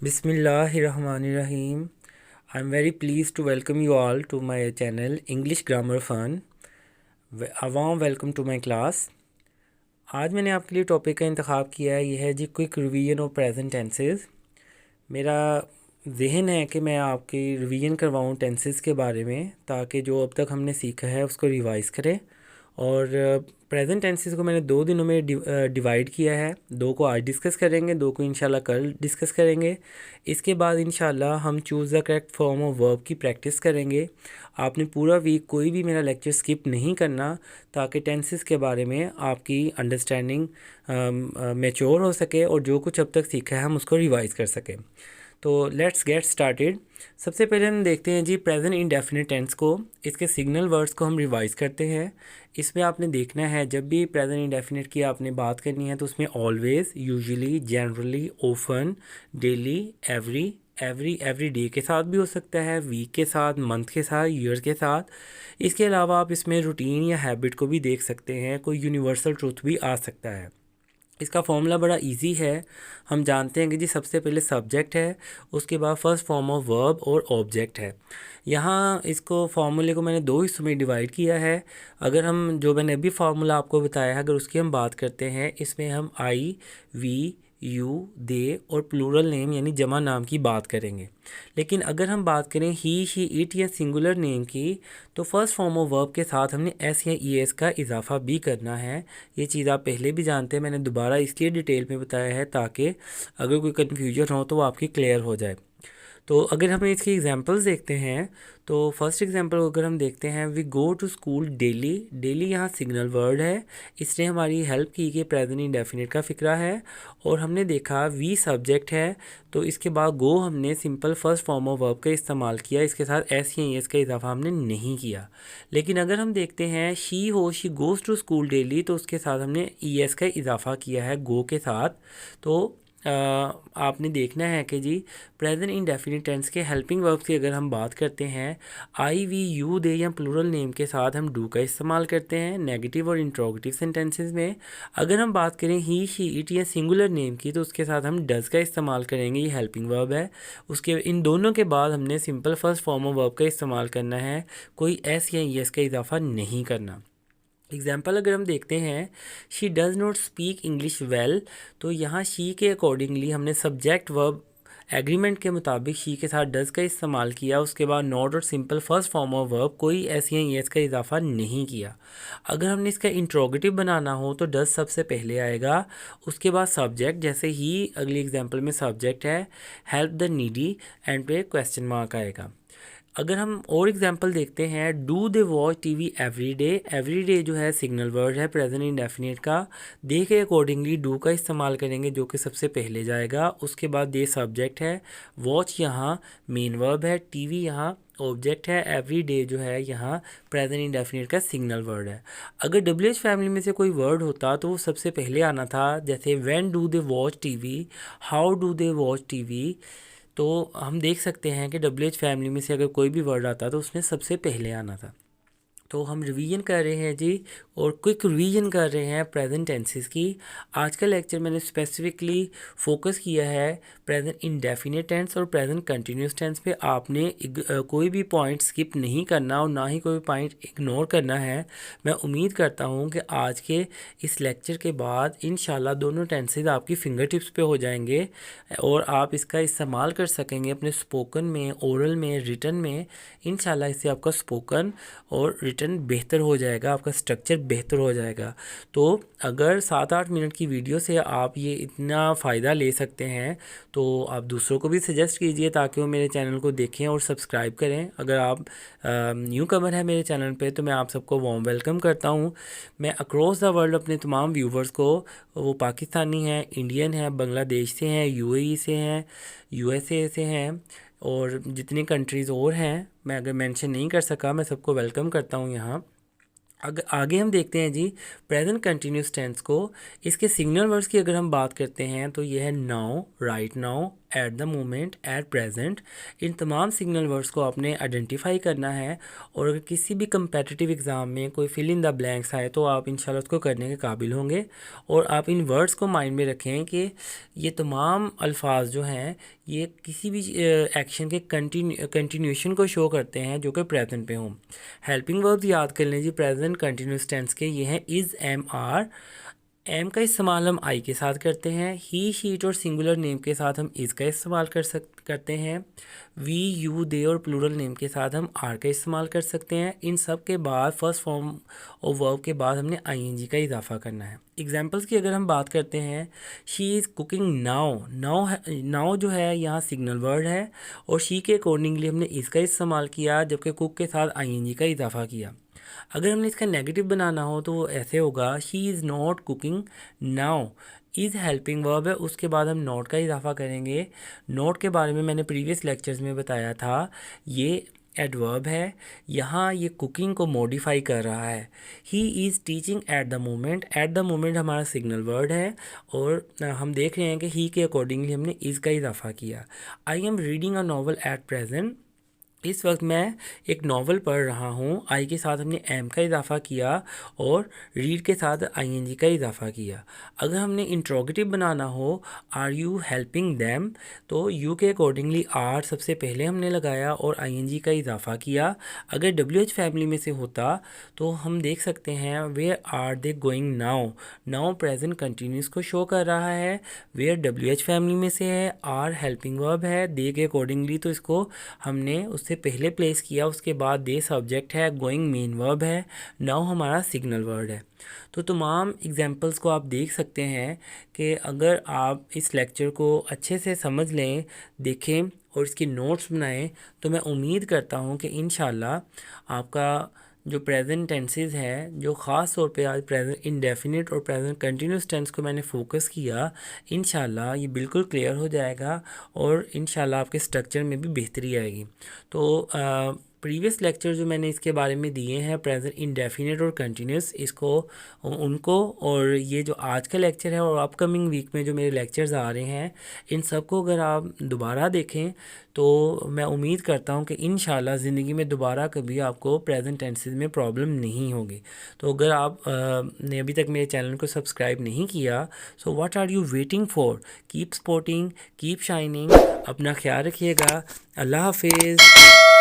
Bismillahirrahmanirrahim. I'm very pleased to welcome you all to my channel English Grammar Fun. A warm welcome to my class. आज मैंने आपके लिए topic का इंतखाब किया है, यह है जी quick revision of present tenses. मेरा जहन है कि मैं आपकी रिवीजन करवाऊँ टेंसेस के बारे में, ताकि जो अब तक हमने सीखा है उसको रिवाइज़ करें। और प्रेजेंट टेंसेस को मैंने 2 दिनों में डिवाइड किया है। 2 को आज डिस्कस करेंगे, 2 को इंशाल्लाह कल डिस्कस करेंगे। इसके बाद इंशाल्लाह हम choose the correct form of verb की प्रैक्टिस करेंगे। आपने पूरा वीक कोई भी मेरा लेक्चर स्किप नहीं करना, ताकि टेंसेस के बारे में आपकी अंडरस्टैंडिंग मैच्योर हो सके और जो कुछ अब तक सीखा है हम उसको रिवाइज़ कर सकें। तो लेट्स गेट स्टार्टेड। सबसे पहले हम देखते हैं जी प्रेजेंट इंडेफिनिट टेंस को, इसके सिग्नल वर्ड्स को हम रिवाइज़ करते हैं। इसमें आपने देखना है जब भी प्रेजेंट इंडेफिनिट की आपने बात करनी है तो उसमें always, usually, generally, often, daily, every day के साथ भी हो सकता है, वीक के साथ, मंथ के साथ, ईयर के साथ। इसके अलावा आप इसमें रूटीन या हैबिट को भी देख सकते हैं, कोई यूनिवर्सल ट्रूथ भी आ सकता है। इसका फॉर्मूला बड़ा इजी है। हम जानते हैं कि जी सबसे पहले सब्जेक्ट है, उसके बाद फर्स्ट फॉर्म ऑफ वर्ब और ऑब्जेक्ट है। यहाँ इसको फार्मूले को मैंने 2 हिस्सों में डिवाइड किया है। अगर हम जो मैंने अभी फार्मूला आपको बताया है, अगर उसकी हम बात करते हैं, इसमें हम आई, वी, यू, दे और प्लूरल नेम यानी जमा नाम की बात करेंगे। लेकिन अगर हम बात करें ही, शी, इट या सिंगुलर नेम की, तो फर्स्ट फॉर्म ऑफ वर्ब के साथ हमने एस या ई एस का इजाफा भी करना है। ये चीज़ आप पहले भी जानते हैं, मैंने दोबारा इसलिए डिटेल में बताया है ताकि अगर कोई कन्फ्यूजन हो तो वो आपकी क्लियर हो जाए। तो अगर हम इसकी एग्जांपल्स देखते हैं, तो फर्स्ट एग्जांपल अगर हम देखते हैं, we go to school daily. Daily यहाँ सिग्नल वर्ड है, इसने हमारी हेल्प की कि प्रेजेंट इंडेफिनिट का फ़िक्रा है। और हमने देखा वी सब्जेक्ट है, तो इसके बाद गो हमने simple first form of verb का इस्तेमाल किया, इसके साथ एस या एस का इजाफा हमने नहीं किया। लेकिन अगर हम देखते हैं शी हो, she goes to school daily, तो उसके साथ हमने ई एस का इजाफा किया है गो के साथ। तो आपने देखना है कि जी प्रेजेंट इंडेफिनिट टेंस के हेल्पिंग वर्ब्स की अगर हम बात करते हैं, आई, वी, यू, दे या प्लूरल नेम के साथ हम डू का इस्तेमाल करते हैं नेगेटिव और इंट्रोगेटिव सेंटेंसेस में। अगर हम बात करें ही, शी, इट या सिंगुलर नेम की, तो उसके साथ हम डज का इस्तेमाल करेंगे, ये हेल्पिंग वर्ब है। उसके इन दोनों के बाद हमने simple first form of verb का इस्तेमाल करना है, कोई एस या एस का इजाफा नहीं करना। एग्जाम्पल अगर हम देखते हैं, she does not speak English well, तो यहाँ शी के अकॉर्डिंगली हमने सब्जेक्ट वर्ब एग्रीमेंट के मुताबिक शी के साथ डज़ का इस्तेमाल किया। उसके बाद नॉट और simple first form of verb, कोई एस या एस का इजाफा नहीं किया। अगर हमने इसका इंट्रोगेटिव बनाना हो तो डज़ सबसे पहले आएगा, उसके बाद सब्जेक्ट, जैसे ही अगली एग्जाम्पल में सब्जेक्ट है हेल्प द नीडी, एंड पे क्वेश्चन मार्क आएगा। अगर हम और एग्जांपल देखते हैं, do they watch TV every day. Every day जो है सिग्नल वर्ड है प्रेजेंट इंडेफिनिट का, दे के अकॉर्डिंगली डू का इस्तेमाल करेंगे जो कि सबसे पहले जाएगा। उसके बाद दे सब्जेक्ट है, वॉच यहाँ मेन वर्ब है, टीवी यहाँ ऑब्जेक्ट है, एवरी डे जो है यहाँ प्रेजेंट इंडेफिनिट का सिग्नल वर्ड है। अगर डब्ल्यू एच फैमिली में से कोई वर्ड होता तो वो सबसे पहले आना था, जैसे when do they watch TV, how do they watch TV. तो हम देख सकते हैं कि डब्ल्यू एच फैमिली में से अगर कोई भी वर्ड आता तो उसने सबसे पहले आना था। तो हम रिवीजन कर रहे हैं जी, और क्विक रिवीजन कर रहे हैं प्रेजेंट टेंसेस की। आज का लेक्चर मैंने स्पेसिफिकली फोकस किया है प्रेजेंट इंडेफिनिट टेंस और प्रेजेंट कंटिन्यूस टेंस पे। आपने कोई भी पॉइंट स्किप नहीं करना और ना ही कोई पॉइंट इग्नोर करना है। मैं उम्मीद करता हूँ कि आज के इस लेक्चर के बाद इंशाल्लाह दोनों टेंसेस आपकी फिंगर टिप्स पे हो जाएंगे और आप इसका इस्तेमाल कर सकेंगे अपने स्पोकन में, ओरल में, रिटन में। इंशाल्लाह इससे आपका स्पोकन और रिटन बेहतर हो जाएगा, आपका स्ट्रक्चर बेहतर हो जाएगा। तो अगर 7-8 मिनट की वीडियो से आप ये इतना फ़ायदा ले सकते हैं तो आप दूसरों को भी सजेस्ट कीजिए ताकि वो मेरे चैनल को देखें और सब्सक्राइब करें। अगर आप न्यू कमर है मेरे चैनल पे तो मैं आप सबको वार्म वेलकम करता हूँ। मैं अक्रॉस द वर्ल्ड अपने तमाम व्यूवर्स को, वो पाकिस्तानी हैं, इंडियन हैं, बांग्लादेश से हैं, यूएई से हैं, यूएसए से हैं और जितनी कंट्रीज़ और हैं मैं अगर मेंशन नहीं कर सका, मैं सबको वेलकम करता हूँ यहाँ। आगे हम देखते हैं जी प्रेजेंट कंटिन्यूस टेंस को। इसके सिग्नल वर्ड्स की अगर हम बात करते हैं तो ये है now, right now, at the moment, at present. इन तमाम सिग्नल वर्ड्स को आपने आइडेंटिफाई करना है, और अगर किसी भी कंपेटिटिव एग्ज़ाम में कोई फिल इन द ब्लैंक्स आए तो आप इंशाल्लाह उसको करने के काबिल होंगे। और आप इन वर्ड्स को माइंड में रखें कि ये तमाम अल्फाज जो हैं ये किसी भी एक्शन के कंटिन्यूशन को शो करते हैं जो कि प्रेजेंट पे हों। हेल्पिंग वर्ब्स याद कर लें जी प्रेजेंट कंटिन्यूस टेंस के, ये हैं इज़, एम, आर। एम का इस्तेमाल हम आई के साथ करते हैं। ही, शीट और सिंगुलर नेम के साथ हम इज़ का इस्तेमाल करते हैं। वी, यू, दे और प्लूरल नेम के साथ हम आर का इस्तेमाल कर सकते हैं। इन सब के बाद फर्स्ट फॉर्म और वर्ब के बाद हमने आईएनजी का इजाफा करना है। एग्जाम्पल्स की अगर हम बात करते हैं, she is cooking now. Now जो है यहाँ सिग्नल वर्ड है, और शी के अकॉर्डिंगली हमने इसका इस्तेमाल किया, जबकि कुक के साथ आईएनजी का इजाफा किया। अगर हमने इसका नेगेटिव बनाना हो तो वो ऐसे होगा, she is not cooking now. Is helping verb है, उसके बाद हम नॉट का इजाफा करेंगे। नॉट के बारे में मैंने प्रीवियस लेक्चर्स में बताया था, ये एडवर्ब है। यहाँ ये कुकिंग को मॉडिफाई कर रहा है। He is teaching eight the moment. Eight the moment हमारा सिग्नल वर्ड है, और हम देख रहे हैं कि ही के अकॉर्डिंगली हमने इज़ का इजाफा किया। I am reading a novel at present. इस वक्त मैं एक नावल पढ़ रहा हूँ। आई के साथ हमने एम का इजाफा किया, और रीड के साथ आईएनजी का इजाफा किया। अगर हमने इंट्रोगेटिव बनाना हो, आर यू हेल्पिंग दैम, तो यू के अकॉर्डिंगली आर सबसे पहले हमने लगाया और आईएनजी का इजाफा किया। अगर डब्ल्यू एच फैमिली में से होता तो हम देख सकते हैं where are they going now. Now present continuous को शो कर रहा है। वेयर डब्ल्यू एच फैमिली में से है, आर हेल्पिंग वर्ब है, दे के अकॉर्डिंगली तो इसको हमने उससे पहले प्लेस किया, उसके बाद दे सब्जेक्ट है, गोइंग मेन वर्ब है, नाउ हमारा सिग्नल वर्ड है। तो तमाम एग्जांपल्स को आप देख सकते हैं कि अगर आप इस लेक्चर को अच्छे से समझ लें, देखें और इसकी नोट्स बनाएं, तो मैं उम्मीद करता हूं कि इंशाल्लाह आपका जो प्रेजेंट टेंसेस है, जो ख़ास तौर पे आज प्रेजेंट इंडेफिनिट और प्रेजेंट कंटिन्यूस टेंस को मैंने फोकस किया, इंशाल्लाह ये बिल्कुल क्लियर हो जाएगा, और इंशाल्लाह आपके स्ट्रक्चर में भी बेहतरी आएगी। तो प्रीवियस लेक्चर जो मैंने इसके बारे में दिए हैं प्रेजेंट इंडेफिनिट और कंटिन्यूस, इसको उनको और ये जो आज का लेक्चर है और अपकमिंग वीक में जो मेरे लेक्चर्स आ रहे हैं, इन सब को अगर आप दोबारा देखें तो मैं उम्मीद करता हूं कि इंशाल्लाह ज़िंदगी में दोबारा कभी आपको प्रेजेंट टेंसेस में प्रॉब्लम नहीं होगी। तो अगर आप ने अभी तक मेरे चैनल को सब्सक्राइब नहीं किया, so what are you waiting for? Keep supporting, keep shining. अपना ख्याल रखिएगा। अल्लाह हाफिज़।